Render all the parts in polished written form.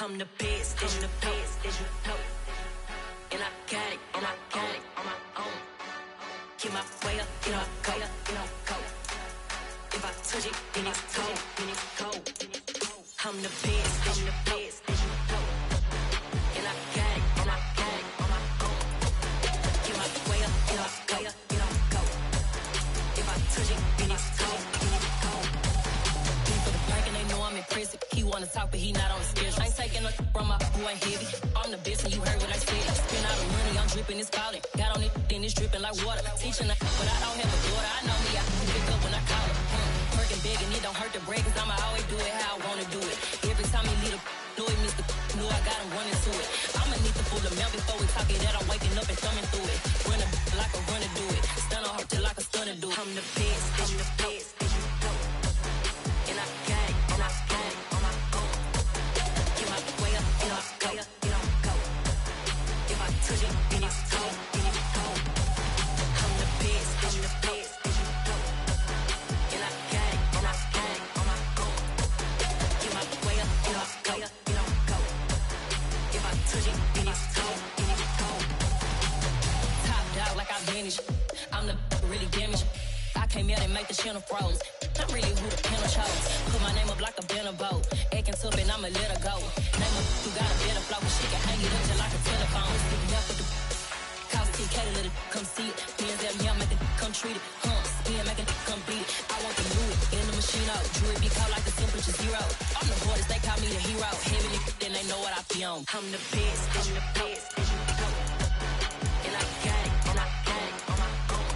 I'm the best, and you know. And I got it, and I got it on my own. Get my way up, get up, go, go. If I touch it, then it's cold, I'm the best, and you know. And I got it, and I got it on my own. Get my way up, get up, go. If I touch it, then it's cold, for the bank and they know I'm impressive. He wanna talk, but he not on the schedule. I ain't taking no from my who ain't heavy. I'm the best, and you heard what I said. Spend all the money, I'm dripping, it's falling. Got on it, then it's dripping like water. Teaching, but I don't have a daughter. I know me, I can pick up when I call her. Working big, and it don't hurt to break, cause I'ma always do it how I wanna do it. Every time he lead a know it, Mr. Know I got him running to it. I'ma need the full amount before we talk it that I'm waking up and thumbing through it. Run like a runner do it. Stun on her till like a stunner do it. I'm the best, and you know. And I got it, and I got it on my own. Get my way up, get up, go. If I touch it, then it's cold, I'm the best, and you know. And I got it, and I got it on my own. Get my way up, get up, go. If I touch it, then it's cold, Top dog like I vanished. I'm the really damaged. I came out and make the channel froze. I'm really who the panel chose. Put my name up like a banner boat. Acting tough and I'ma let her go. Name her who got a better flow. She can hang it up just like a telephone. Stick up with the cause TK to let it come see it. Hands down, yeah, make it come treat it. Spin, make it come beat it. I want to do it in the machine out. Jewelry be called like the temperature zero. I'm the hardest, they call me the hero. Heavy nigga, then they know what I be on. I'm the best, and you know. And I got it, and I got it on my own.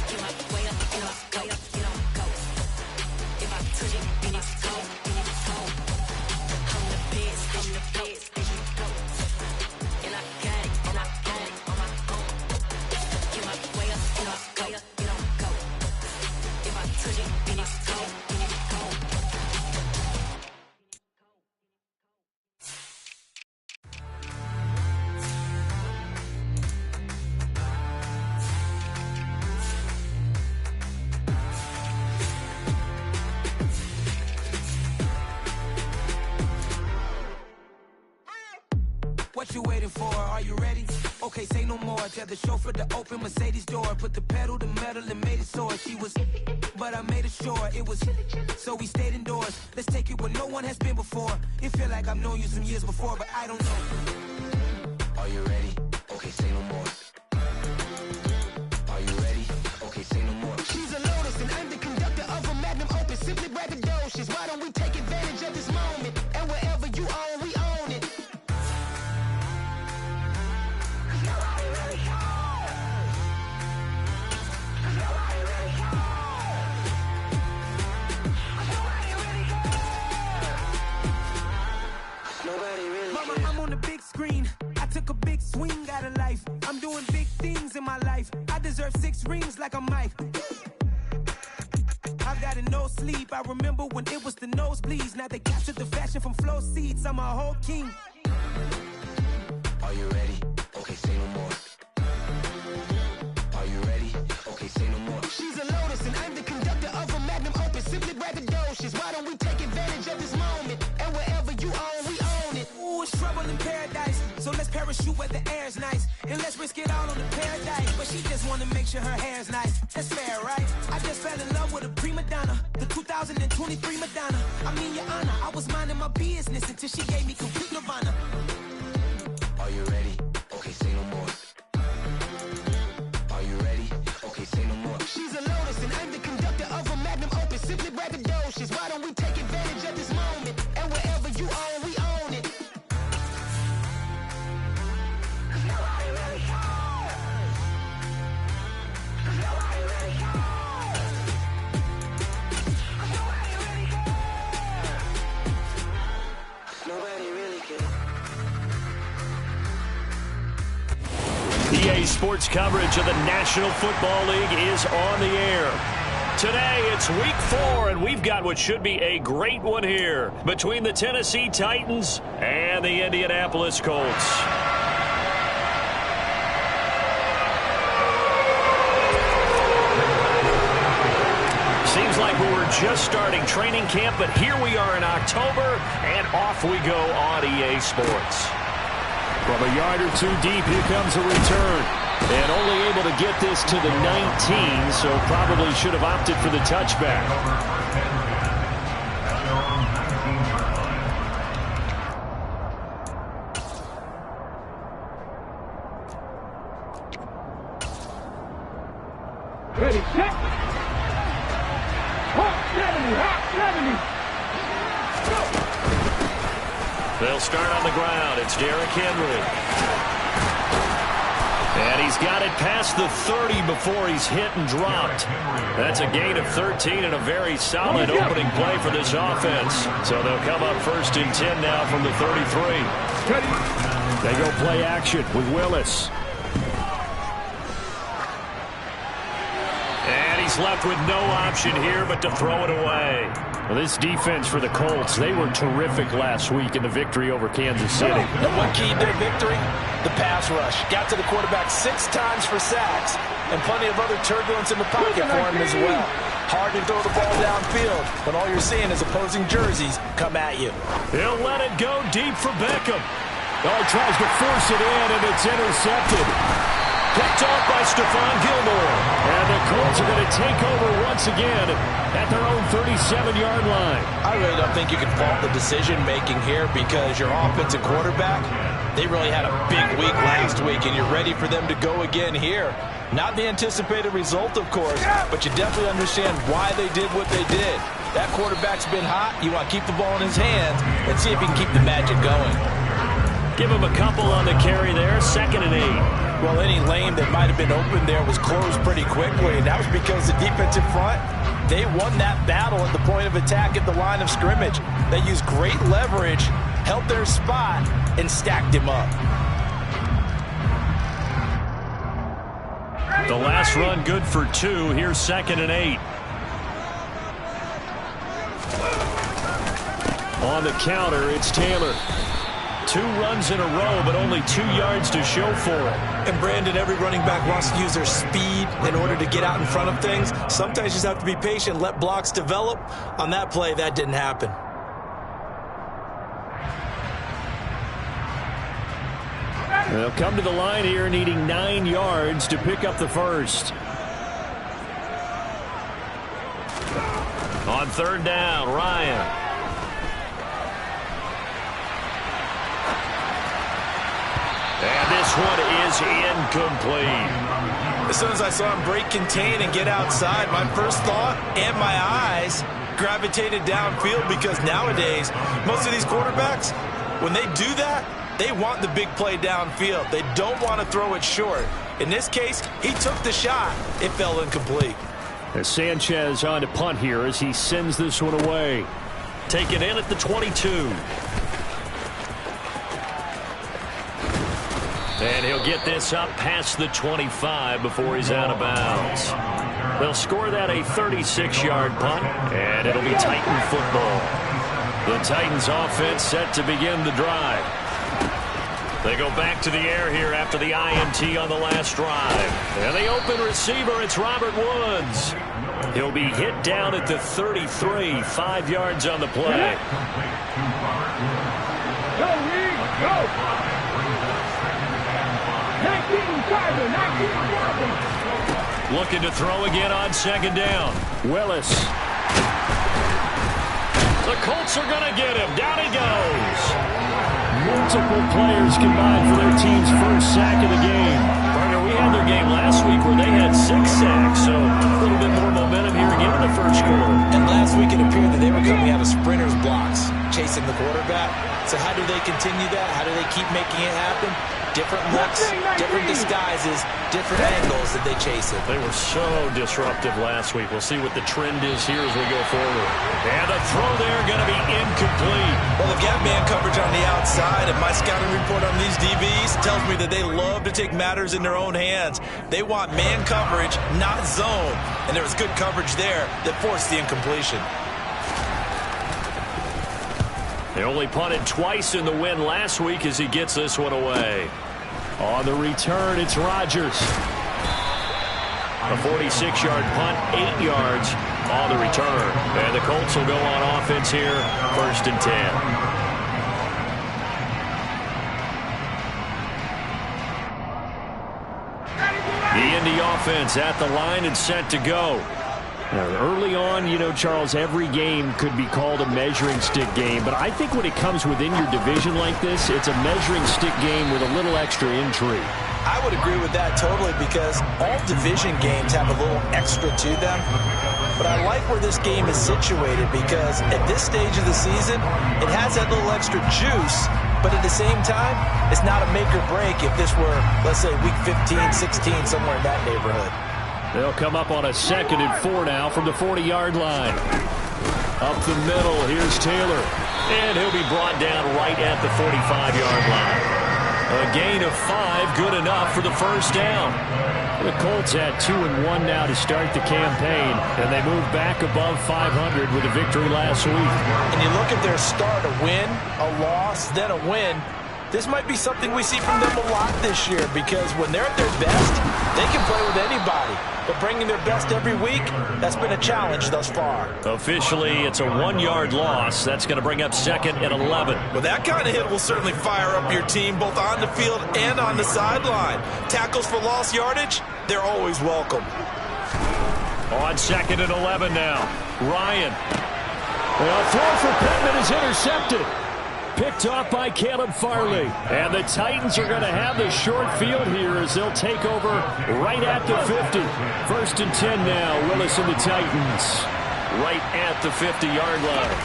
Get my way up, get up, go. If I touch it, then it's cold, I'm the best, and you know. And I got it, and I got it on my own. Get my way up, get up, go. If I touch it, then it's cold, What you waiting for? Are you ready? Okay, say no more. Tell the chauffeur to open Mercedes door. Put the pedal to metal and made it soar. She was, but I made it sure it was. So we stayed indoors. Let's take it where no one has been before. It feel like I've known you some years before, but I don't know. Are you ready? Okay, say no more. Are you ready? Okay, say no more. She's a Lotus and I'm the conductor of a Magnum Opus. Simply braggadocious. Why don't we take advantage of this moment? And wherever you own, we own it. Mama, I'm on the big screen. I took a big swing out of life. I'm doing big things in my life. I deserve 6 rings like I'm Mike. I've got no sleep. I remember when it was the nosebleeds. Now they captured the fashion from flow seats. I'm a whole king. Are you ready? Okay, say no more. Are you ready? Okay, say no more. She's a Lotus and I'm the conductor of a Magnum Opus. Simply braggadocious. Why don't we take advantage of this moment? And wherever you own, we own it. Ooh, it's trouble in paradise. So let's parachute where the air's nice. And let's risk it all on the paradise. But she just wanna make sure her hair's nice. That's fair, right? I just fell in love with a prima donna. The 2023 Madonna. I mean, your honor, I was minding my business until she gave me complete nirvana. Are you ready? Okay, say no more. Are you ready? Okay, say no more. She's a Lotus and I'm the conductor of a Magnum Opus. Simply braggadocious. Why don't we take advantage of this moment? And wherever you own, we own it. Nobody really cares. Nobody really cares. Nobody really cares. Nobody really cares. EA Sports coverage of the National Football League is on the air. Today, it's week 4, and we've got what should be a great one here between the Tennessee Titans and the Indianapolis Colts. Seems like we were just starting training camp, but here we are in October, and off we go on EA Sports. From a yard or two deep, here comes a return. And only able to get this to the 19, so probably should have opted for the touchback. Ready, set. Hawk 70. Go. They'll start on the ground. It's Derrick Henry. And he's got it past the 30 before he's hit and dropped. That's a gain of 13 and a very solid opening play for this offense. So they'll come up 1st and 10 now from the 33. They go play action with Willis. And he's left with no option here but to throw it away. Well, this defense for the Colts, they were terrific last week in the victory over Kansas City. And what keyed their victory? The pass rush. Got to the quarterback 6 times for sacks, and plenty of other turbulence in the pocket for him as well. Hard to throw the ball downfield when all you're seeing is opposing jerseys come at you. He'll let it go deep for Beckham. Oh, tries to force it in, and it's intercepted. Picked off by Stephon Gilmore. And the Colts are going to take over once again at their own 37-yard line. I really don't think you can fault the decision-making here because your offensive quarterback, they really had a big week last week, and you're ready for them to go again here. Not the anticipated result, of course, but you definitely understand why they did what they did. That quarterback's been hot. You want to keep the ball in his hands and see if he can keep the magic going. Give him a couple on the carry there, 2nd and 8. Well, any lane that might have been open there was closed pretty quickly, and that was because the defensive front, they won that battle at the point of attack at the line of scrimmage. They used great leverage, held their spot, and stacked him up. The last run good for 2. Here's 2nd and 8. On the counter, it's Taylor. 2 runs in a row, but only 2 yards to show for it. And Brandon, every running back wants to use their speed in order to get out in front of things. Sometimes you just have to be patient, let blocks develop. On that play, that didn't happen. They'll come to the line here needing 9 yards to pick up the first. On 3rd down, Ryan. And this one is incomplete. As soon as I saw him break contain and get outside, my first thought and my eyes gravitated downfield because nowadays, most of these quarterbacks, when they do that, they want the big play downfield. They don't want to throw it short. In this case, he took the shot. It fell incomplete. As Sanchez on to punt here as he sends this one away. Taken in at the 22. And he'll get this up past the 25 before he's out of bounds. They'll score that a 36-yard punt, and it'll be Titan football. The Titans offense set to begin the drive. They go back to the air here after the INT on the last drive. And the open receiver, it's Robert Woods. He'll be hit down at the 33, 5 yards on the play. Go, Reed, go! 19 Tiger, 19 Tiger. Looking to throw again on 2nd down. Willis. The Colts are going to get him. Down he goes. Multiple players combined for their team's first sack of the game. Partner, we had their game last week where they had 6 sacks, so a little bit more momentum here again in the first quarter. And last week it appeared that they were coming out of sprinters blocks, chasing the quarterback. So how do they continue that? How do they keep making it happen? Different looks, different disguises, different angles that they chase it. They were so disruptive last week. We'll see what the trend is here as we go forward. And the throw there going to be incomplete. Well, they've got man coverage on the outside, and my scouting report on these DBs tells me that they love to take matters in their own hands. They want man coverage, not zone. And there was good coverage there that forced the incompletion. They only punted twice in the win last week as he gets this one away. On the return, it's Rodgers. A 46-yard punt, 8 yards on the return. And the Colts will go on offense here, 1st and 10. The Indy offense at the line and set to go. Now, early on, you know, Charles, every game could be called a measuring stick game. But I think when it comes within your division like this, it's a measuring stick game with a little extra intrigue. I would agree with that totally because all division games have a little extra to them. But I like where this game is situated because at this stage of the season, it has that little extra juice. But at the same time, it's not a make or break if this were, let's say, week 15, 16, somewhere in that neighborhood. They'll come up on a 2nd and 4 now from the 40-yard line. Up the middle, here's Taylor. And he'll be brought down right at the 45-yard line. A gain of 5, good enough for the first down. The Colts had 2-1 now to start the campaign, and they moved back above 500 with a victory last week. And you look at their start, a win, a loss, then a win. This might be something we see from them a lot this year because when they're at their best, they can play with anybody. But bringing their best every week, that's been a challenge thus far. Officially, it's a 1-yard loss. That's going to bring up 2nd and 11. Well, that kind of hit will certainly fire up your team both on the field and on the sideline. Tackles for lost yardage, they're always welcome. On 2nd and 11 now. Ryan. A throw for Pittman is intercepted. Picked off by Caleb Farley. And the Titans are going to have the short field here as they'll take over right at the 50. 1st and 10 now. Willis and the Titans right at the 50-yard line.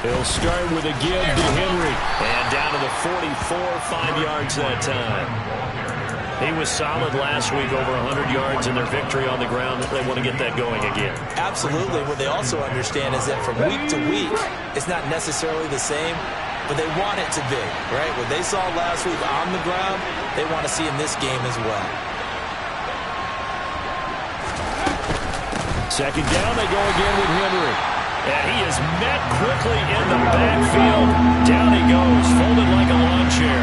He'll start with a give to Henry. And down to the 44, 5 yards that time. He was solid last week, over 100 yards in their victory on the ground. They want to get that going again. Absolutely. What they also understand is that from week to week, it's not necessarily the same, but they want it to be, right? What they saw last week on the ground, they want to see in this game as well. 2nd down, they go again with Henry. And he is met quickly in the backfield. Down he goes, folded like a lawn chair.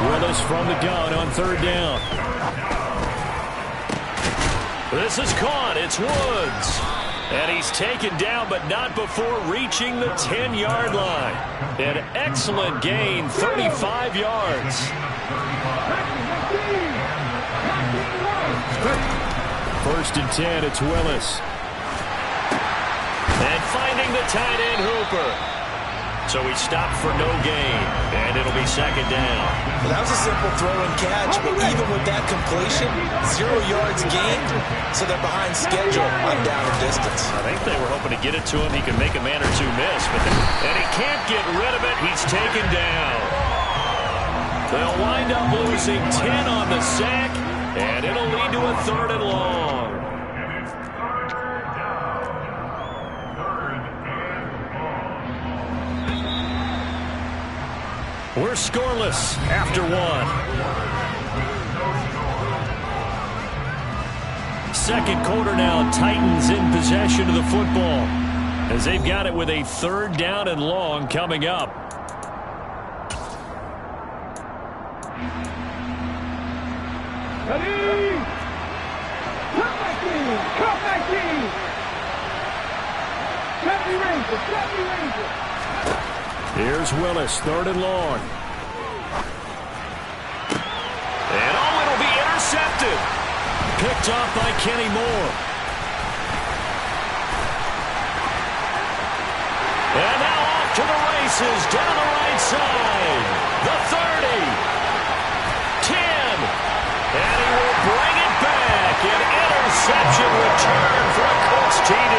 Willis from the gun on 3rd down. This is caught. It's Woods. And he's taken down, but not before reaching the 10-yard line. An excellent gain, 35 yards. 1st and 10, it's Willis. And finding the tight end Hooper. So he stopped for no gain, and it'll be 2nd down. Well, that was a simple throw and catch, but even with that completion, 0 yards gained, so they're behind schedule on down and distance. I think they were hoping to get it to him. He could make a man or two miss, and he can't get rid of it. He's taken down. They'll wind up losing 10 on the sack, and it'll lead to a 3rd and long. We're scoreless after 1. 2nd quarter now, Titans in possession of the football as they've got it with a 3rd down and long coming up. Ready? Come back in! Come back in! 70 Rangers! 70 Rangers! Here's Willis, 3rd and long. And it'll be intercepted. Picked off by Kenny Moore. And now off to the races down the right side. The 30. 10. And he will bring it back. An interception return for a Colts TD.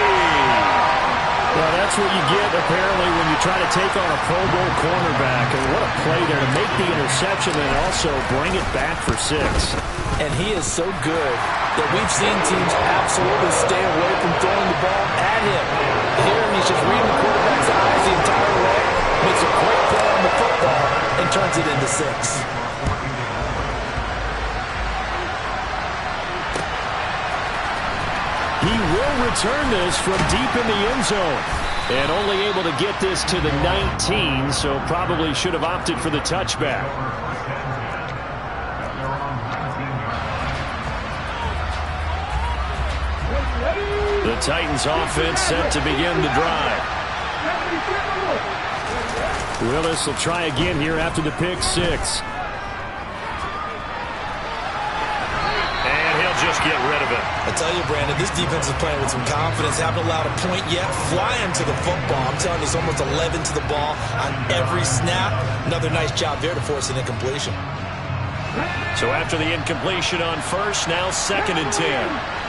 Well, that's what you get, apparently, when you try to take on a Pro Bowl cornerback. And what a play there to make the interception and also bring it back for 6. And he is so good that we've seen teams absolutely stay away from throwing the ball at him. Here, he's just reading the quarterback's eyes the entire way, makes a great play on the football, and turns it into 6. He will return this from deep in the end zone. And only able to get this to the 19, so probably should have opted for the touchback. Titans offense set to begin the drive. Willis will try again here after the pick six. And he'll just get rid of it. I tell you, Brandon, this defense is playing with some confidence. Haven't allowed a point yet. Flying to the football. I'm telling you, it's almost 11 to the ball on every snap. Another nice job there to force an incompletion. So after the incompletion on first, now 2nd and 10.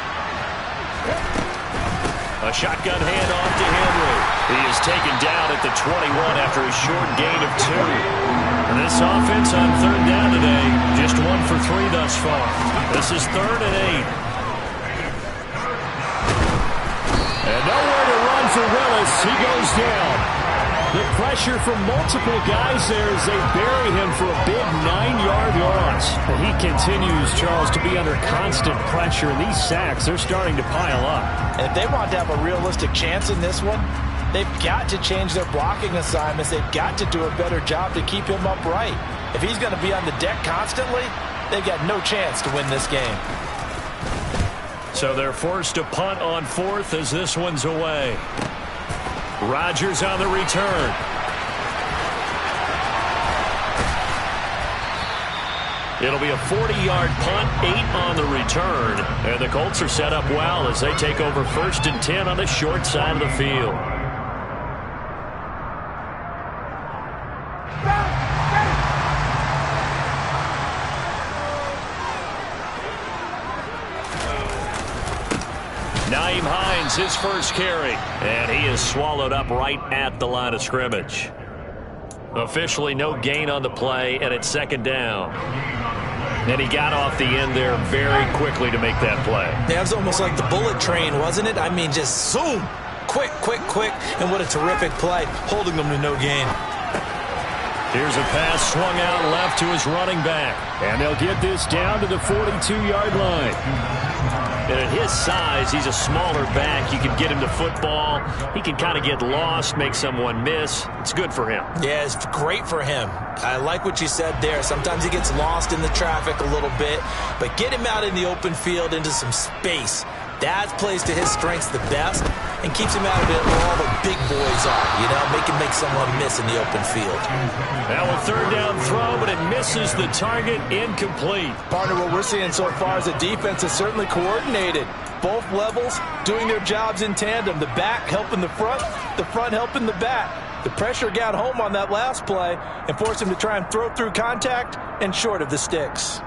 A shotgun handoff to Henry. He is taken down at the 21 after a short gain of 2. And this offense on 3rd down today, just 1 for 3 thus far. This is 3rd and 8. And nowhere to run for Willis. He goes down. The pressure from multiple guys there as they bury him for a big 9-yard loss. And he continues, Charles, to be under constant pressure. And these sacks, they're starting to pile up. And if they want to have a realistic chance in this one, they've got to change their blocking assignments. They've got to do a better job to keep him upright. If he's going to be on the deck constantly, they've got no chance to win this game. So they're forced to punt on 4th as this one's away. Rodgers on the return. It'll be a 40-yard punt, 8 on the return. And the Colts are set up well as they take over 1st and 10 on the short side of the field. Nyheim Hines, his first carry, and he is swallowed up right at the line of scrimmage. Officially no gain on the play, and it's 2nd down. And he got off the end there very quickly to make that play. Yeah, it was almost like the bullet train, wasn't it? I mean, just zoom, quick, and what a terrific play, holding them to no gain. Here's a pass swung out left to his running back, and they'll get this down to the 42-yard line. And at his size, he's a smaller back. You can get him to football. He can kind of get lost, make someone miss. It's good for him. Yeah, it's great for him. I like what you said there. Sometimes he gets lost in the traffic a little bit, but get him out in the open field into some space. That plays to his strengths the best and keeps him out of it where all the big boys are, you know, make someone miss in the open field. Now a 3rd down throw, but it misses the target, incomplete. Partner, what we're seeing so far is the defense is certainly coordinated. Both levels doing their jobs in tandem. The back helping the front helping the back. The pressure got home on that last play and forced him to try and throw through contact and short of the sticks.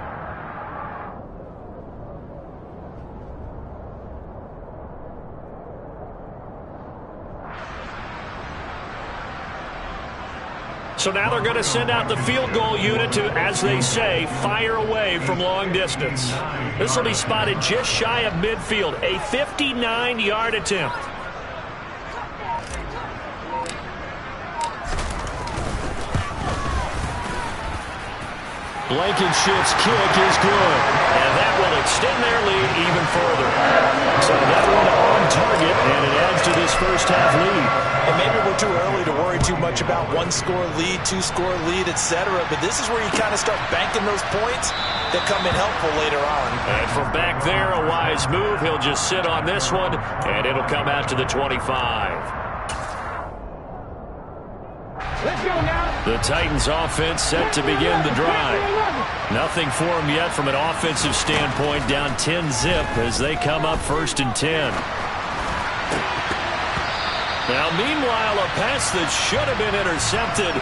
So now they're going to send out the field goal unit to, as they say, fire away from long distance. This will be spotted just shy of midfield, a 59-yard attempt. Blankenship's kick is good, and that will extend their lead even further. So that one on target, and it adds to this first half lead. And maybe we're too early to worry too much about 1-score lead, 2-score lead, etc. But this is where you kind of start banking those points that come in helpful later on. And from back there, a wise move. He'll just sit on this one, and it'll come out to the 25. Let's go now. The Titans offense set to begin the drive. Nothing for them yet from an offensive standpoint, down 10-zip as they come up 1st and 10. Now, meanwhile, a pass that should have been intercepted,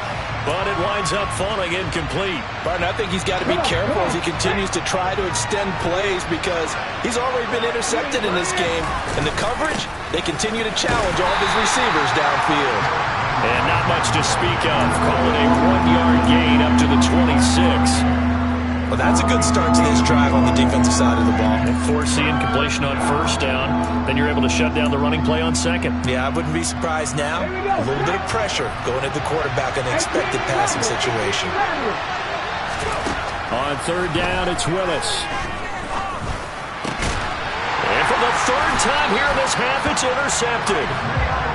but it winds up falling incomplete. Barton, I think he's got to be careful as he continues to try to extend plays because he's already been intercepted in this game. And the coverage, they continue to challenge all of his receivers downfield. And not much to speak of. Call it a 1-yard gain up to the 26. Well, that's a good start to this drive on the defensive side of the ball. And force the incompletion on 1st down. Then you're able to shut down the running play on 2nd. Yeah, I wouldn't be surprised now. A little bit of pressure going at the quarterback in an expected passing situation. On 3rd down, it's Willis. And for the 3rd time here in this half, it's intercepted.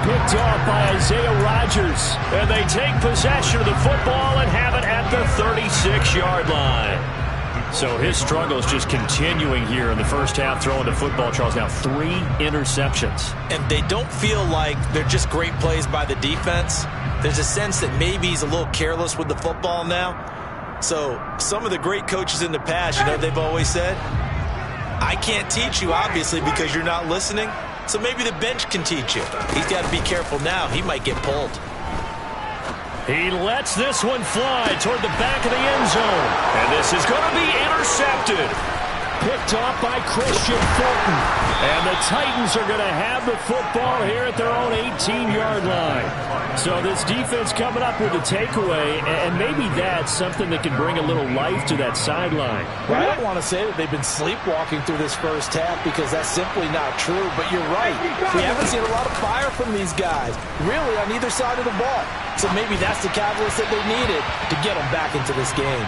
Picked off by Isaiah Rodgers. And they take possession of the football and have it at the 36-yard line. So his struggle is just continuing here in the first half, throwing the football. Charles, now 3 interceptions. And they don't feel like they're just great plays by the defense. There's a sense that maybe he's a little careless with the football now. So some of the great coaches in the past, you know, they've always said, I can't teach you, obviously, because you're not listening. So maybe the bench can teach you. He's got to be careful now. He might get pulled. He lets this one fly toward the back of the end zone. And this is going to be intercepted. Picked off by Christian Fulton. And the Titans are going to have the football here at their own 18-yard line. So this defense coming up with a takeaway, and maybe that's something that can bring a little life to that sideline. Well, I don't want to say that they've been sleepwalking through this first half because that's simply not true, but you're right. We haven't seen a lot of fire from these guys, really, on either side of the ball. So maybe that's the catalyst that they needed to get them back into this game.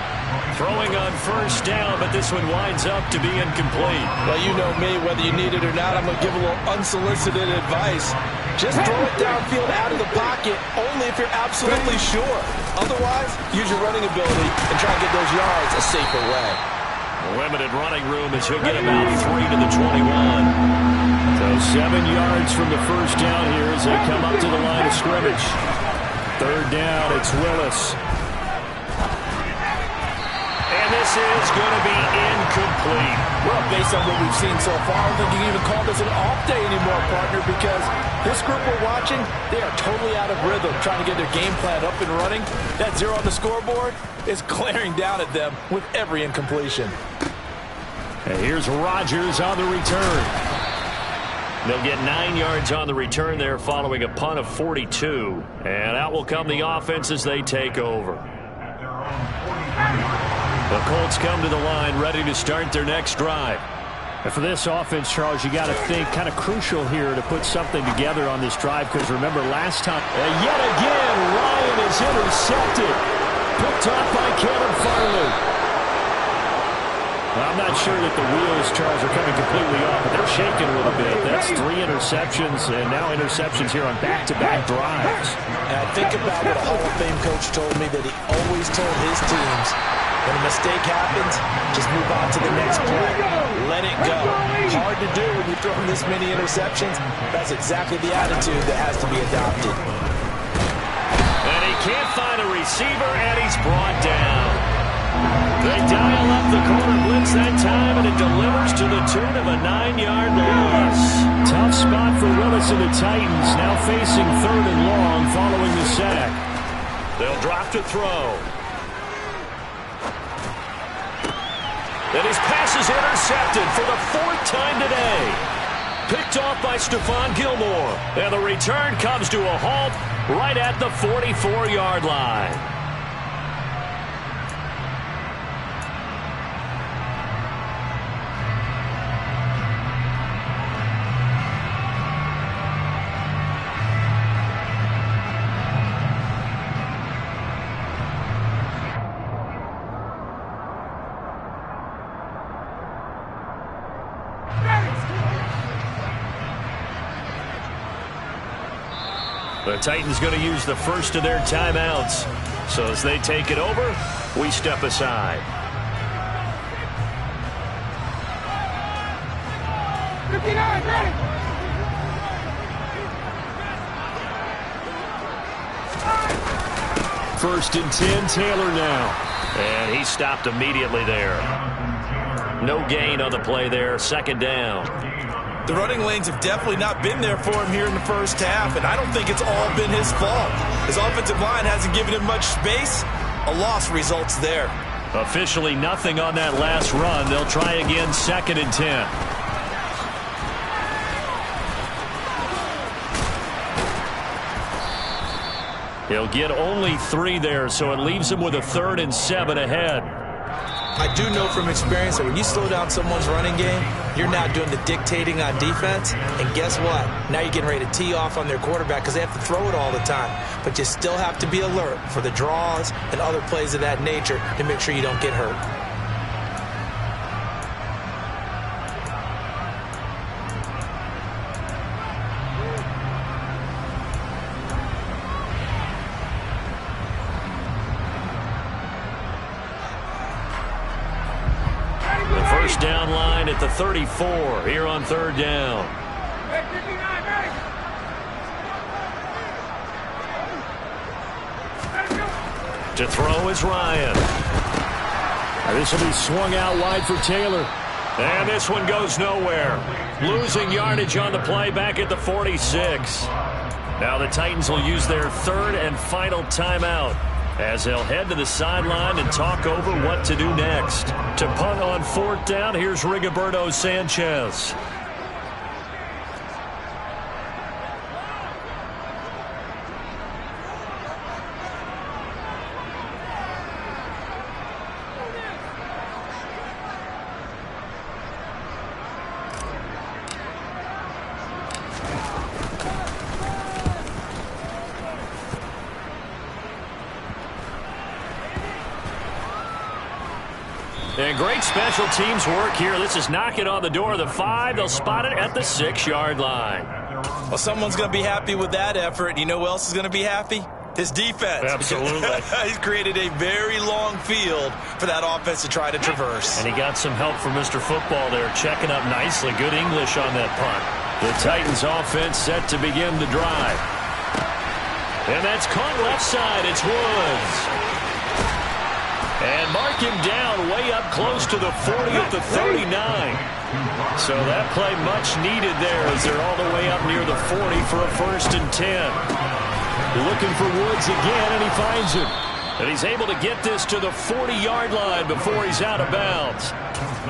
Throwing on first down, but this one winds up to be incomplete. Well, you know me, whether you need it or not, I'm going to give a little unsolicited advice. Just throw it downfield out of the pocket, only if you're absolutely sure. Otherwise, use your running ability and try and get those yards a safer way. Limited running room as he'll get about 3 to the 21. So 7 yards from the first down here as they come up to the line of scrimmage. Third down, it's Willis. And this is going to be incomplete. Well, based on what we've seen so far, I don't think you can even call this an off day anymore, partner, because this group we're watching, they are totally out of rhythm, trying to get their game plan up and running. That 0 on the scoreboard is glaring down at them with every incompletion. And here's Rodgers on the return. They'll get 9 yards on the return there following a punt of 42. And out will come the offense as they take over. The Colts come to the line ready to start their next drive. And for this offense, Charles, you got to think kind of crucial here to put something together on this drive, because remember last time, yet again, Ryan is intercepted. Picked off by Caleb Farley. Well, I'm not sure that the wheels, Charles, are coming completely off, but they're shaking a little bit. That's 3 interceptions, and now interceptions here on back-to-back drives. And I think about what a Hall of Fame coach told me, that he always told his teams, when a mistake happens, just move on to the next play. Let it go. Hard to do when you're throwing this many interceptions. That's exactly the attitude that has to be adopted. And he can't find a receiver, and he's brought down. They dial up the corner blitz that time, and it delivers to the tune of a 9-yard loss. Tough spot for Willis and the Titans, now facing 3rd and long following the sack. They'll drop to throw. And his pass is intercepted for the 4th time today. Picked off by Stephon Gilmore. And the return comes to a halt right at the 44-yard line. The Titans going to use the first of their timeouts. So as they take it over, we step aside. First and 10, Taylor now. And he stopped immediately there. No gain on the play there, 2nd down. The running lanes have definitely not been there for him here in the first half, and I don't think it's all been his fault. His offensive line hasn't given him much space. A loss results there. Officially nothing on that last run. They'll try again, 2nd and 10. He'll get only 3 there, so it leaves him with a 3rd and 7 ahead. I do know from experience that when you slow down someone's running game, you're now doing the dictating on defense. And guess what? Now you're getting ready to tee off on their quarterback because they have to throw it all the time. But you still have to be alert for the draws and other plays of that nature to make sure you don't get hurt. first down line at the 34 here on third down. To throw is Ryan. This will be swung out wide for Taylor. And this one goes nowhere. Losing yardage on the play back at the 46. Now the Titans will use their third and final timeout as they'll head to the sideline and talk over what to do next. To punt on fourth down, here's Rigoberto Sanchez. And great special teams work here. This is knocking on the door of the 5. They'll spot it at the 6-yard line. Well, someone's going to be happy with that effort. You know who else is going to be happy? His defense. Absolutely. He's created a very long field for that offense to try to traverse. And he got some help from Mr. Football there, checking up nicely. Good English on that punt. The Titans offense set to begin the drive. And that's caught left side. It's Woods. And mark him down way up close to the 40 at the 39. So that play much needed there as they're all the way up near the 40 for a 1st and 10. Looking for Woods again, and he finds him. And he's able to get this to the 40-yard line before he's out of bounds.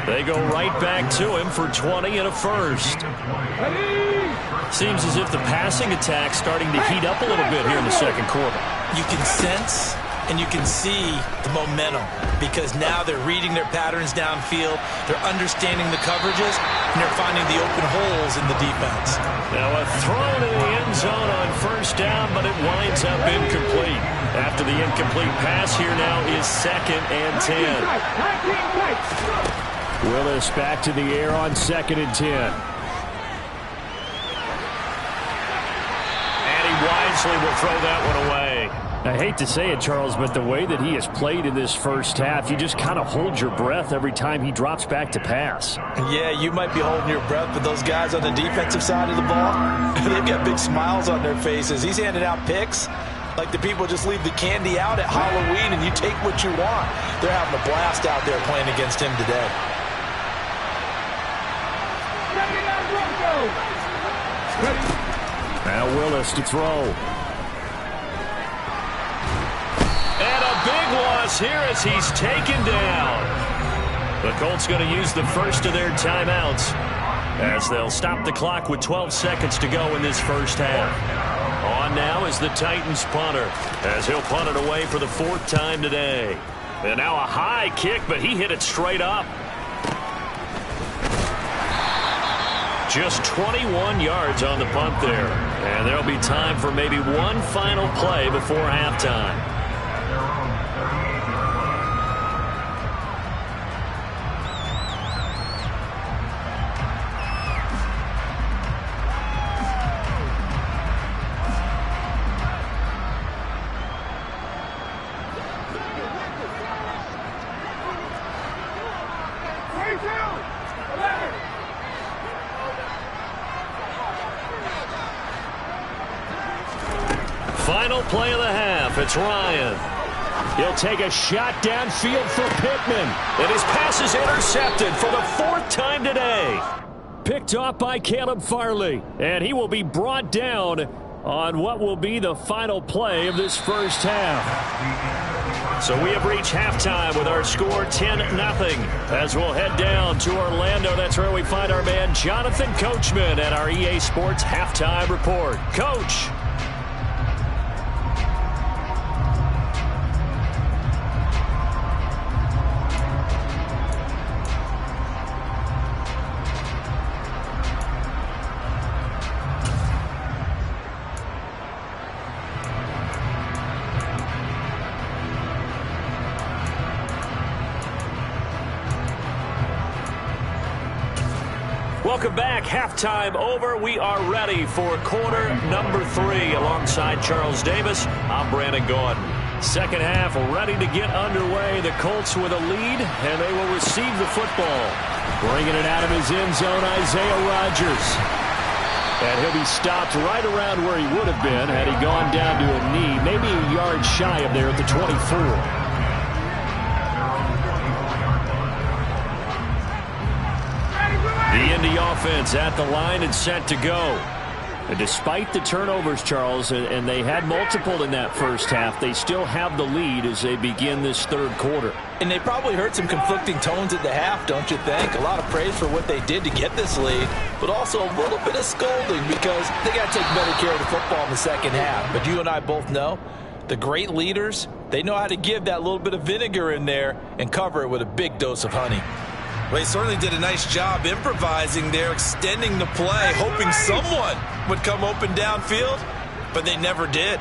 They go right back to him for 20 and a 1st. Seems as if the passing attack's starting to heat up a little bit here in the second quarter. You can sense and you can see the momentum because now they're reading their patterns downfield, they're understanding the coverages, and they're finding the open holes in the defense. Now a throw to the end zone on 1st down, but it winds up incomplete. After the incomplete pass, here now is 2nd and 10. Willis back to the air on 2nd and 10. And he wisely will throw that one away. I hate to say it, Charles, but the way that he has played in this first half, you just kind of hold your breath every time he drops back to pass. Yeah, you might be holding your breath, but those guys on the defensive side of the ball, they've got big smiles on their faces. He's handing out picks like the people just leave the candy out at Halloween and you take what you want. They're having a blast out there playing against him today. Now Willis to throw. Big loss here as he's taken down. The Colts going to use the first of their timeouts as they'll stop the clock with 12 seconds to go in this first half. On now is the Titans punter as he'll punt it away for the 4th time today. And now a high kick, but he hit it straight up. Just 21 yards on the punt there. And there'll be time for maybe one final play before halftime. Final play of the half. It's Ryan. He'll take a shot downfield for Pittman. And his pass is intercepted for the 4th time today. Picked off by Caleb Farley. And he will be brought down on what will be the final play of this first half. So we have reached halftime with our score 10-0 as we'll head down to Orlando. That's where we find our man Jonathan Coachman at our EA Sports Halftime Report. Coach. Welcome back. Halftime over. We are ready for quarter number 3. Alongside Charles Davis, I'm Brandon Gordon. Second half ready to get underway. The Colts with a lead, and they will receive the football. Bringing it out of his end zone, Isaiah Rodgers. And he'll be stopped right around where he would have been had he gone down to a knee, maybe a yard shy of there at the 24. The Indy offense at the line and set to go. And despite the turnovers, Charles, and they had multiple in that first half, they still have the lead as they begin this third quarter. And they probably heard some conflicting tones at the half, don't you think? A lot of praise for what they did to get this lead, but also a little bit of scolding because they got to take better care of the football in the second half. But you and I both know the great leaders, they know how to give that little bit of vinegar in there and cover it with a big dose of honey. Well, he certainly did a nice job improvising there, extending the play, hoping someone would come open downfield, but they never did.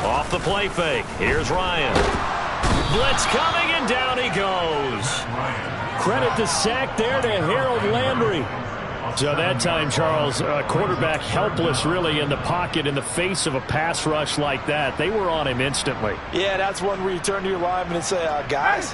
Off the play fake. Here's Ryan. Blitz coming, and down he goes. Credit the sack there to Harold Landry. So that time, Charles, quarterback helpless really in the pocket in the face of a pass rush like that. They were on him instantly. Yeah, that's one where you turn to your lineman and say, guys,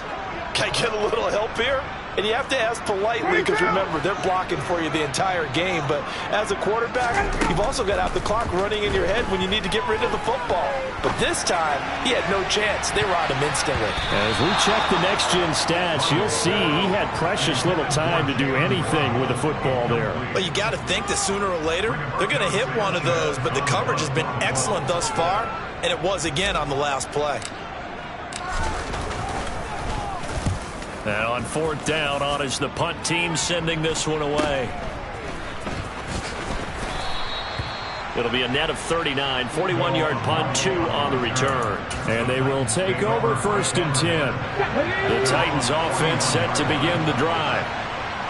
can I get a little help here? And you have to ask politely because, remember, they're blocking for you the entire game. But as a quarterback, you've also got to have the clock running in your head when you need to get rid of the football. But this time, he had no chance. They were on him instantly. As we check the next-gen stats, you'll see he had precious little time to do anything with the football there. Well, you got to think that sooner or later, they're going to hit one of those. But the coverage has been excellent thus far, and it was again on the last play. And on fourth down, on is the punt team sending this one away. It'll be a net of 39, 41-yard punt, 2 on the return. And they will take over 1st and 10. The Titans offense set to begin the drive.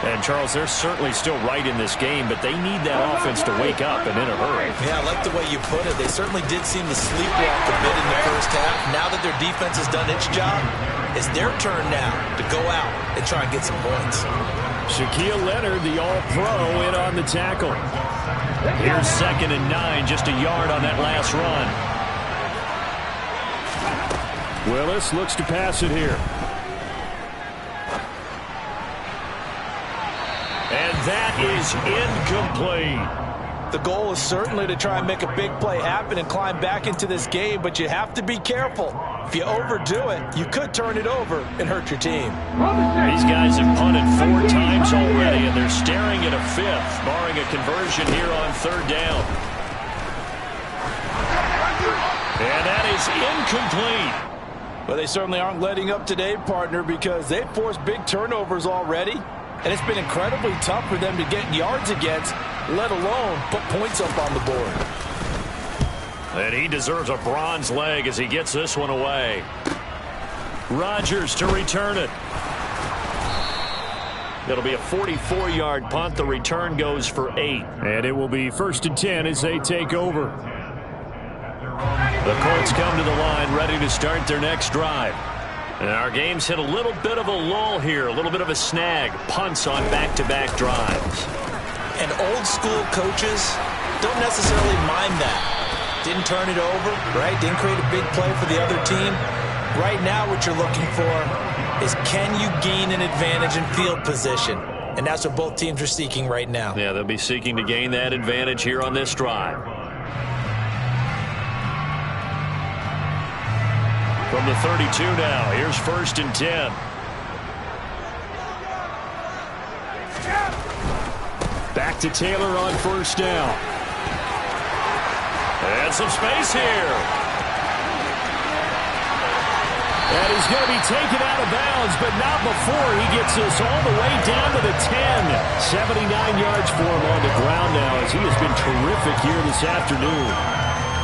And, Charles, they're certainly still right in this game, but they need that offense to wake up and in a hurry. Yeah, I like the way you put it. They certainly did seem to sleepwalk a bit in the first half. Now that their defense has done its job, it's their turn now to go out and try and get some points. Shaquille Leonard, the all-pro, in on the tackle. Here's 2nd and 9, just a yard on that last run. Willis looks to pass it here. And that is incomplete. The goal is certainly to try and make a big play happen and climb back into this game, but you have to be careful. If you overdo it, you could turn it over and hurt your team. These guys have punted 4 times already, and they're staring at a 5th, barring a conversion here on 3rd down. And that is incomplete. But they certainly aren't letting up today, partner, because they've forced big turnovers already. And it's been incredibly tough for them to get yards against, let alone put points up on the board. And he deserves a bronze leg as he gets this one away. Rodgers to return it. It'll be a 44-yard punt. The return goes for 8. And it will be 1st and 10 as they take over. The Colts come to the line ready to start their next drive. And our game's hit a little bit of a lull here, a little bit of a snag. Punts on back-to-back drives. And old-school coaches don't necessarily mind that. Didn't turn it over, right? Didn't create a big play for the other team. Right now what you're looking for is can you gain an advantage in field position? And that's what both teams are seeking right now. Yeah, they'll be seeking to gain that advantage here on this drive. From the 32 now, here's 1st and 10. Back to Taylor on 1st down. And some space here. And he's going to be taken out of bounds, but not before he gets this all the way down to the 10. 79 yards for him on the ground now as he has been terrific here this afternoon.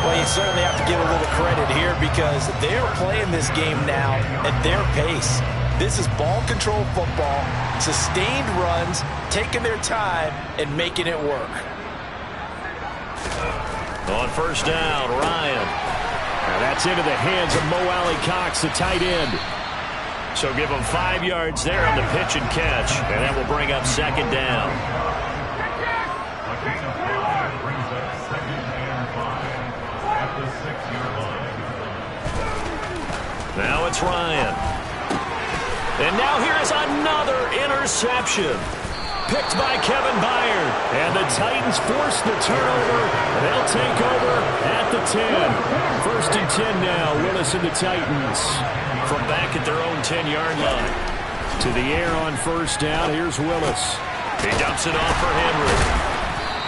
Well, you certainly have to give a little credit here because they're playing this game now at their pace. This is ball control football, sustained runs, taking their time, and making it work. On 1st down, Ryan. And that's into the hands of Mo Alley-Cox, the tight end. So give him 5 yards there on the pitch and catch, and that will bring up second down. Now it's Ryan. And now here's another interception. Picked by Kevin Byard. And the Titans force the turnover. They'll take over at the 10. First and 10 now. Willis and the Titans. From back at their own 10-yard line. To the air on first down. Here's Willis. He dumps it off for Henry.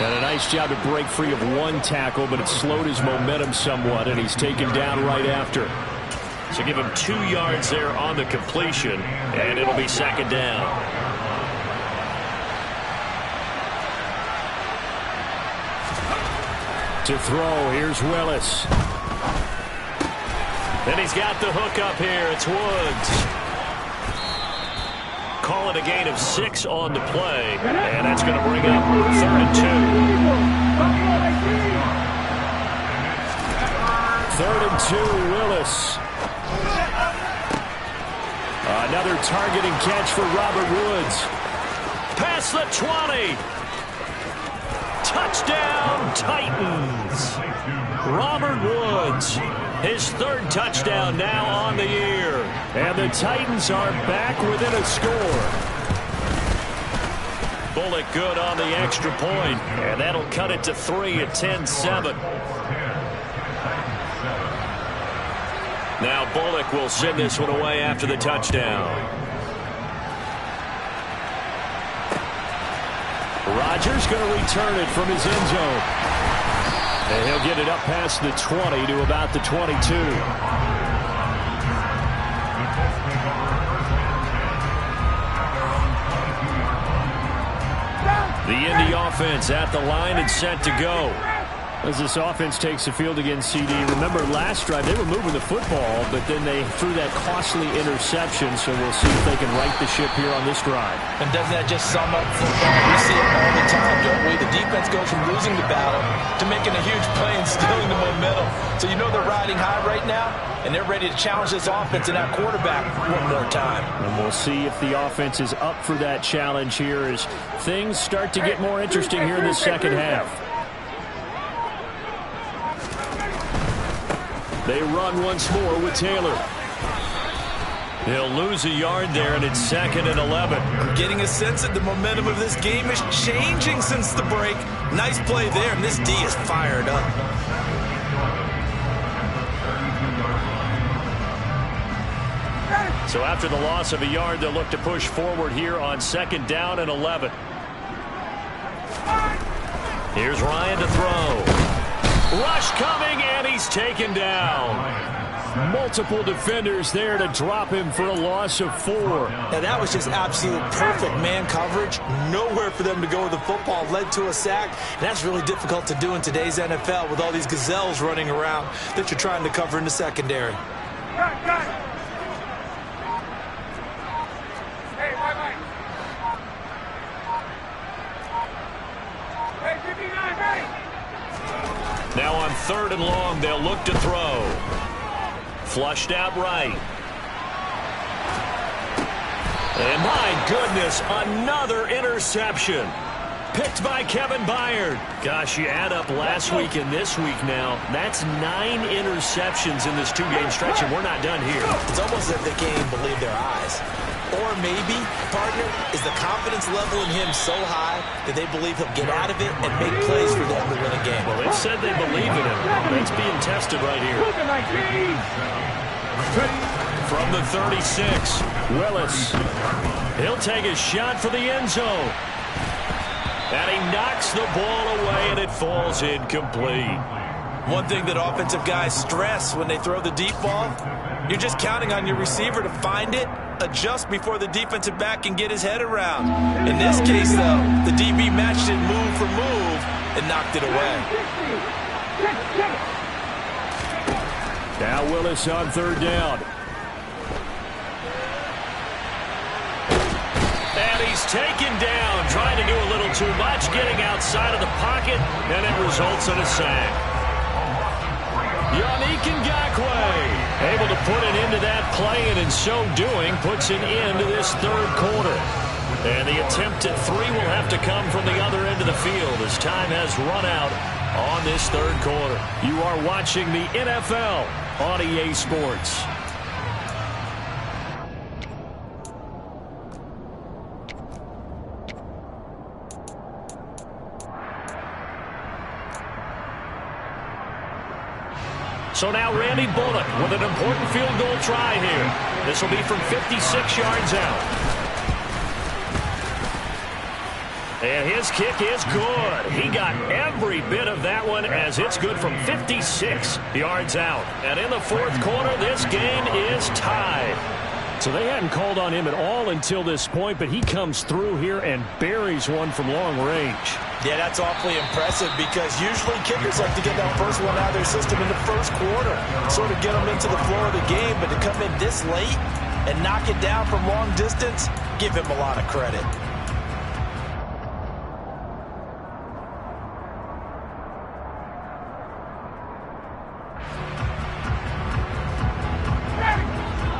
And a nice job to break free of one tackle, but it slowed his momentum somewhat, and he's taken down right after. So give him 2 yards there on the completion, and it'll be second down. To throw, here's Willis. Then he's got the hook up here. It's Woods. Call it a gain of 6 on the play, and that's going to bring up 3rd and 2. 3rd and 2, Willis. Another targeting catch for Robert Woods. Past the 20. Touchdown, Titans. Robert Woods, his 3rd touchdown now on the year. And the Titans are back within a score. Bullock good on the extra point, and that'll cut it to 3 at 10-7. Now Bullock will send this one away after the touchdown. Rodgers going to return it from his end zone. And he'll get it up past the 20 to about the 22. The Indy offense at the line and set to go. As this offense takes the field against CD, remember last drive they were moving the football, but then they threw that costly interception, so we'll see if they can right the ship here on this drive. And doesn't that just sum up football? We see it all the time, don't we? The defense goes from losing the battle to making a huge play and stealing the momentum. So you know they're riding high right now, and they're ready to challenge this offense and that quarterback one more time. And we'll see if the offense is up for that challenge here as things start to get more interesting here in the second half. They run once more with Taylor. He'll lose a yard there, and it's 2nd and 11. I'm getting a sense that the momentum of this game is changing since the break. Nice play there, and this D is fired up. So after the loss of a yard, they'll look to push forward here on 2nd down and 11. Here's Ryan to throw. Rush coming, and he's taken down. Multiple defenders there to drop him for a loss of 4. Now that was just absolute perfect man coverage. Nowhere for them to go with the football. Led to a sack. And that's really difficult to do in today's NFL with all these gazelles running around that you're trying to cover in the secondary. Now on 3rd and long, they'll look to throw. Flushed out right. And my goodness, another interception. Picked by Kevin Byard. Gosh, you add up last week and this week now. That's 9 interceptions in this 2-game stretch, and we're not done here. It's almost as if they can't even believe their eyes. Or maybe, partner, is the confidence level in him so high that they believe he'll get out of it and make plays for them to win a game. Well, they said they believe in him. That's being tested right here. From the 36, Willis. He'll take a shot for the end zone. And he knocks the ball away, and it falls incomplete. One thing that offensive guys stress when they throw the deep ball, you're just counting on your receiver to find it, adjust before the defensive back can get his head around. In this case, though, the DB matched it move for move and knocked it away. Now Willis on 3rd down. And he's taken down, trying to do a little too much, getting outside of the pocket, and it results in a sack. Yannick Ngakoue able to put an end to that play, and in so doing puts an end to this third quarter. And the attempt at three will have to come from the other end of the field as time has run out on this third quarter. You are watching the NFL on EA Sports. So now Randy Bullock with an important field goal try here. This will be from 56 yards out. And his kick is good. He got every bit of that one as it's good from 56 yards out. And in the fourth quarter, this game is tied. So they hadn't called on him at all until this point, but he comes through here and buries one from long range. Yeah, that's awfully impressive because usually kickers like to get that first one out of their system in the first quarter, sort of get them into the flow of the game, but to come in this late and knock it down from long distance, give him a lot of credit.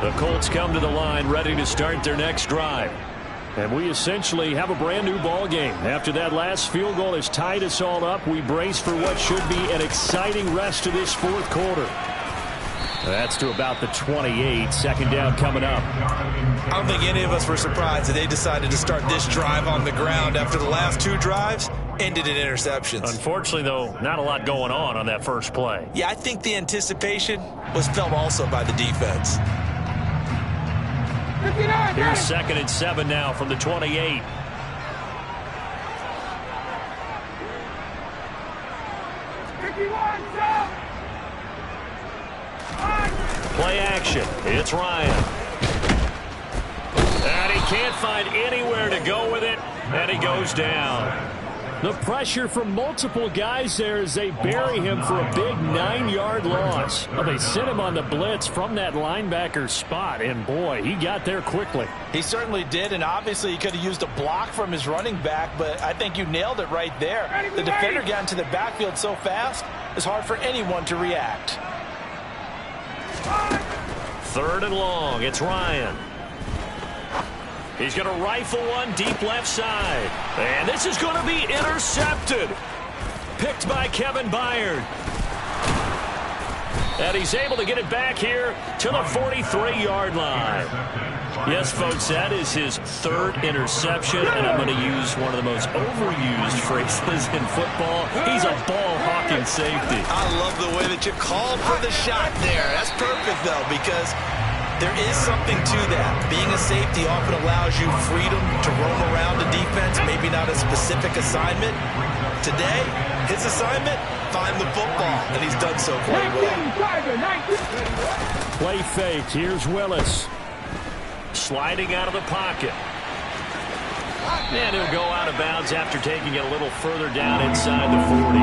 The Colts come to the line ready to start their next drive. And we essentially have a brand new ball game. After that last field goal has tied us all up, we brace for what should be an exciting rest of this fourth quarter. That's to about the 28. Second down coming up. I don't think any of us were surprised that they decided to start this drive on the ground after the last two drives ended in interceptions. Unfortunately, though, not a lot going on that first play. Yeah, I think the anticipation was felt also by the defense. Here's 2nd and 7 now from the 28. Play action. It's Ryan. And he can't find anywhere to go with it, and he goes down. The pressure from multiple guys there as they bury him for a big 9-yard loss. Well, they sent him on the blitz from that linebacker spot, and boy, he got there quickly. He certainly did, and obviously he could have used a block from his running back, but I think you nailed it right there. The defender got into the backfield so fast, it's hard for anyone to react. 3rd and long, it's Ryan. He's going to rifle one deep left side. And this is going to be intercepted. Picked by Kevin Byard. And he's able to get it back here to the 43-yard line. Yes, folks, that is his 3rd interception, and I'm going to use one of the most overused phrases in football. He's a ball-hawking safety. I love the way that you called for the shot there. That's perfect, though, because there is something to that. Being a safety often allows you freedom to roam around the defense, maybe not a specific assignment. Today, his assignment, find the football, and he's done so quite well. Play fake. Here's Willis. Sliding out of the pocket. And he'll go out of bounds after taking it a little further down inside the 40.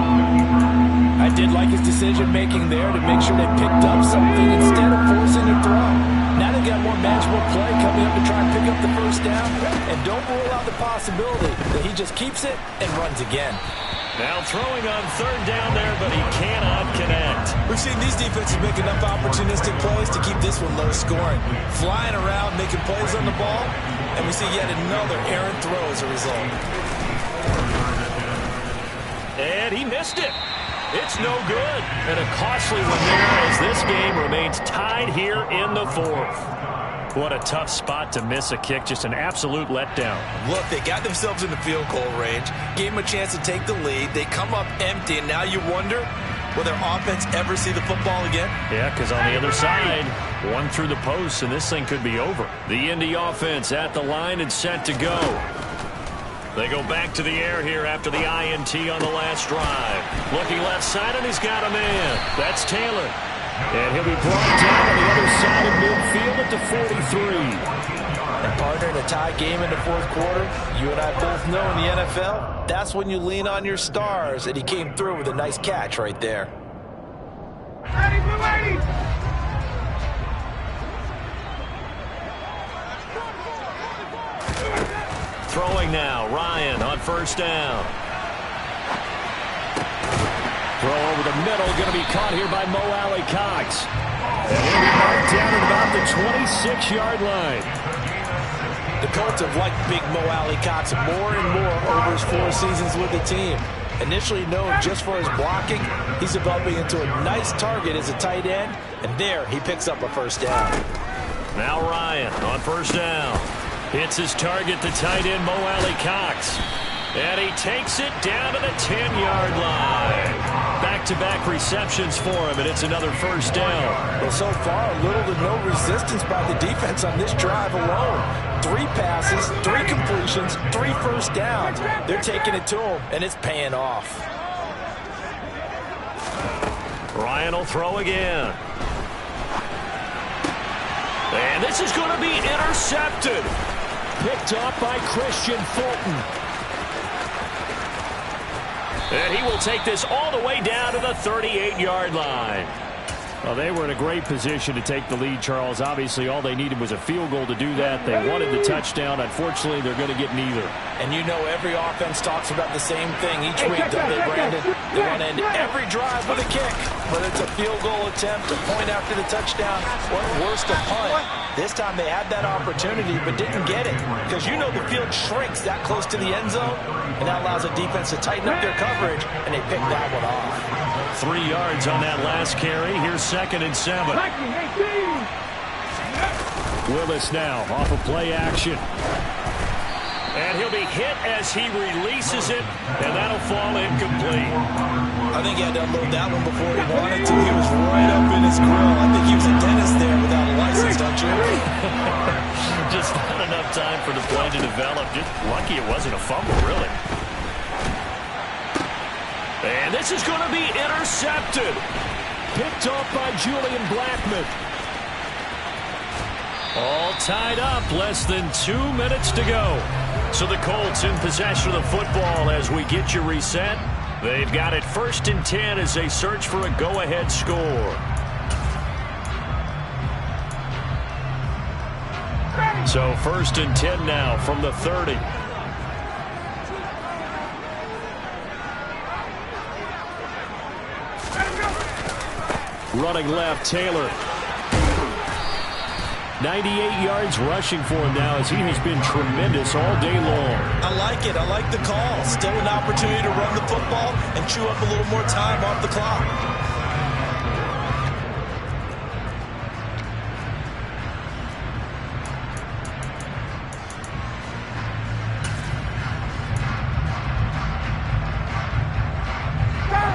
I did like his decision-making there to make sure they picked up something instead of forcing a throw. Now they got more manageable play coming up to try and pick up the first down. And don't rule out the possibility that he just keeps it and runs again. Now throwing on 3rd down there, but he cannot connect. We've seen these defenses make enough opportunistic plays to keep this one low scoring. Flying around, making plays on the ball, and we see yet another errant throw as a result. And he missed it. It's no good. And a costly one there as this game remains tied here in the 4th. What a tough spot to miss a kick. Just an absolute letdown. Look, they got themselves in the field goal range, gave them a chance to take the lead. They come up empty, and now you wonder, will their offense ever see the football again? Yeah, because on the other side, one through the post, and this thing could be over. The Indy offense at the line and set to go. They go back to the air here after the INT on the last drive. Looking left side, and he's got a man. That's Taylor. And he'll be brought down on the other side of midfield at the 43. And partner, in a tie game in the 4th quarter, you and I both know in the NFL, that's when you lean on your stars, and he came through with a nice catch right there. Throwing now, Ryan on 1st down. Throw over over the middle. Going to be caught here by Mo Alley-Cox. And he'll be marked down at about the 26-yard line. The Colts have liked big Mo Alley-Cox more and more over his 4 seasons with the team. Initially known just for his blocking, he's developing into a nice target as a tight end, and there he picks up a first down. Now Ryan on first down. Hits his target, the tight end, Mo Alley-Cox. And he takes it down to the 10-yard line. Back-to-back receptions for him, and it's another first down. Well, so far, little to no resistance by the defense on this drive alone. 3 passes, 3 completions, 3 first downs. They're taking it to him, and it's paying off. Ryan will throw again. And this is going to be intercepted. Picked off by Christian Fulton. And he will take this all the way down to the 38-yard line. Well, they were in a great position to take the lead, Charles. Obviously, all they needed was a field goal to do that. They wanted the touchdown. Unfortunately, they're going to get neither. And you know every offense talks about the same thing each week, don't they, Brandon? They want to end every drive with a kick. Whether it's a field goal attempt, a point after the touchdown, or worse, a punt. This time they had that opportunity but didn't get it. Because you know the field shrinks that close to the end zone, and that allows the defense to tighten up their coverage, and they pick that one off. 3 yards on that last carry. Here's 2nd and 7. Willis now off of play action. And he'll be hit as he releases it, and that'll fall incomplete. I think he had to unload that one before he wanted to. He was right up in his grill. I think he was a dentist there without a license, don't you? Just not enough time for the play to develop. Just lucky it wasn't a fumble, really. And this is going to be intercepted. Picked off by Julian Blackmon. All tied up, less than 2 minutes to go. So the Colts in possession of the football as we get you reset. They've got it 1st and 10 as they search for a go-ahead score. So 1st and 10 now from the 30. Running left, Taylor. 98 yards rushing for him now as he has been tremendous all day long. I like it. I like the call. Still an opportunity to run the football and chew up a little more time off the clock.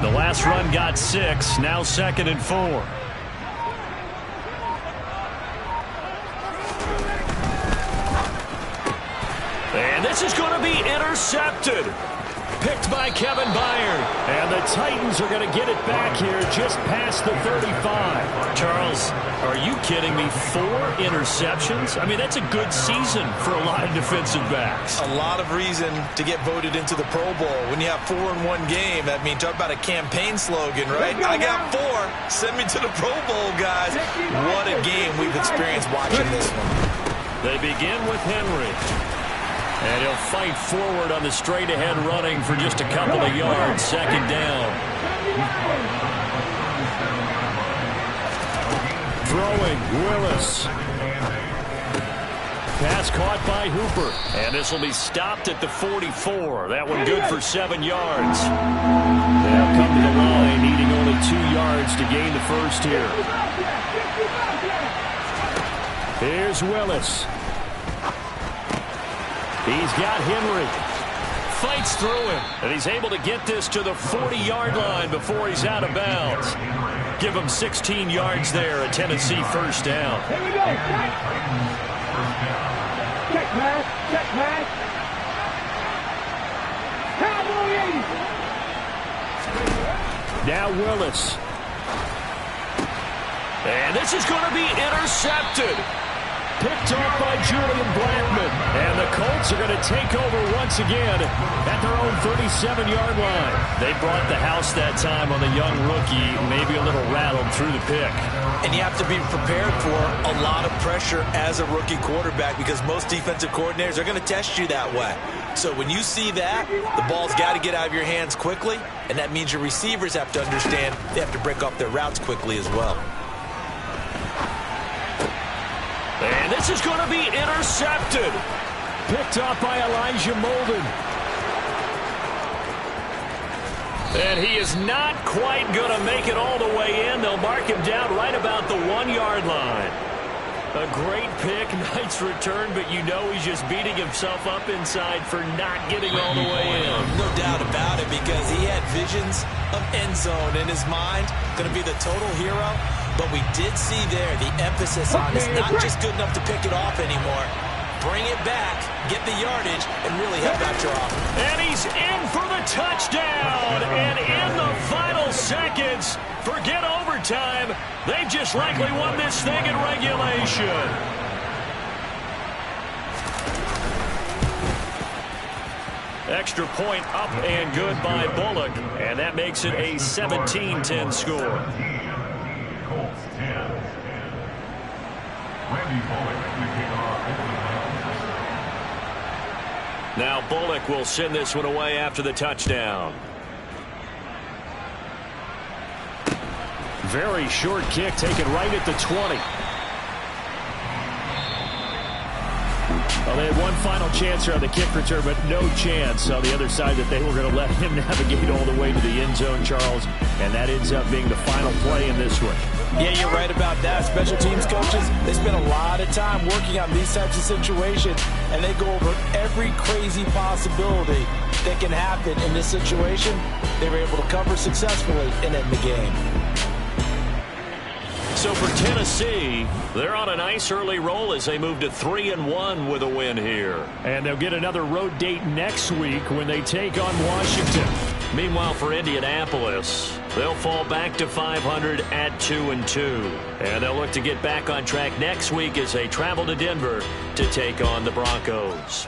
The last run got 6. Now 2nd and 4. And this is going to be intercepted. Picked by Kevin Byard. And the Titans are going to get it back here just past the 35. Charles, are you kidding me? 4 interceptions? I mean, that's a good season for a lot of defensive backs. A lot of reason to get voted into the Pro Bowl. When you have 4 in one game, that means talk about a campaign slogan, right? I got 4. Send me to the Pro Bowl, guys. What a game we've experienced watching this one. They begin with Henry. And he'll fight forward on the straight-ahead running for just a couple of yards. 2nd down. Throwing, Willis. Pass caught by Hooper. And this will be stopped at the 44. That one good for 7 yards. They'll come to the line, needing only 2 yards to gain the first here. Here's Willis. He's got Henry. Fights through him. And he's able to get this to the 40-yard line before he's out of bounds. Give him 16 yards there, a Tennessee first down. Here we go. Check pass. Check pass. Cowboy 80. Now Willis. And this is going to be intercepted. Picked off by Julian Blackmon. And the Colts are going to take over once again at their own 37-yard line. They brought the house that time on the young rookie, maybe a little rattled through the pick. And you have to be prepared for a lot of pressure as a rookie quarterback because most defensive coordinators are going to test you that way. So when you see that, the ball's got to get out of your hands quickly, and that means your receivers have to understand they have to break off their routes quickly as well. And this is going to be intercepted. Picked up by Elijah Molden. And he is not quite going to make it all the way in. They'll mark him down right about the 1-yard line. A great pick, nice return, but you know he's just beating himself up inside for not getting all the way in. No doubt about it, because he had visions of end zone in his mind. Going to be the total hero. But we did see there the emphasis on it's not just good enough to pick it off anymore. Bring it back, get the yardage, and really help out your offense. And he's in for the touchdown. And in the final seconds, forget overtime. They've just likely won this thing in regulation. Extra point up and good by Bullock. And that makes it a 17-10 score. Now Bullock will send this one away after the touchdown. Very short kick taken right at the 20. Well, they had one final chance here on the kick return, but no chance on the other side that they were going to let him navigate all the way to the end zone, Charles. And that ends up being the final play in this one. Yeah, you're right about that. Special teams coaches, they spend a lot of time working on these types of situations, and they go over every crazy possibility that can happen in this situation. They were able to cover successfully and end the game. So for Tennessee, they're on a nice early roll as they move to 3-1 with a win here. And they'll get another road date next week when they take on Washington. Meanwhile, for Indianapolis, they'll fall back to 500 at 2-2. And they'll look to get back on track next week as they travel to Denver to take on the Broncos.